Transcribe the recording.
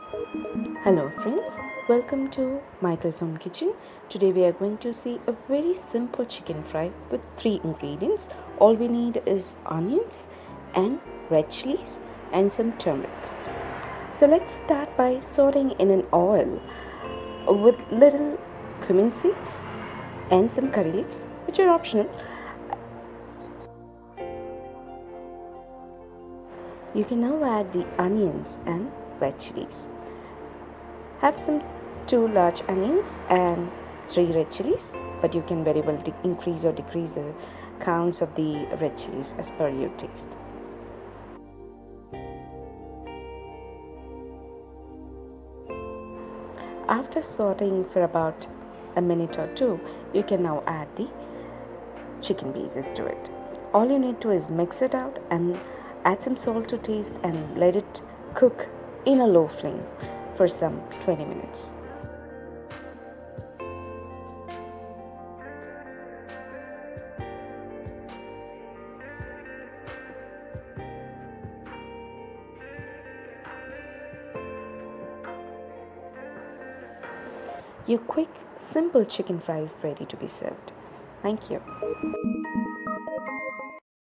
Hello friends, welcome to Michael's Home Kitchen. Today we are going to see a very simple chicken fry with three ingredients. All we need is onions and red chilies and some turmeric. So let's start by sauteing in an oil with little cumin seeds and some curry leaves, which are optional. You can now add the onions and red chilies. Have some two large onions and three red chilies, but you can very well increase or decrease the counts of the red chilies as per your taste. After sauteing for about a minute or two, you can now add the chicken pieces to it. All you need to is mix it out and add some salt to taste and let it cook in a low flame for some 20 minutes. Your quick, simple chicken fry is ready to be served. Thank you.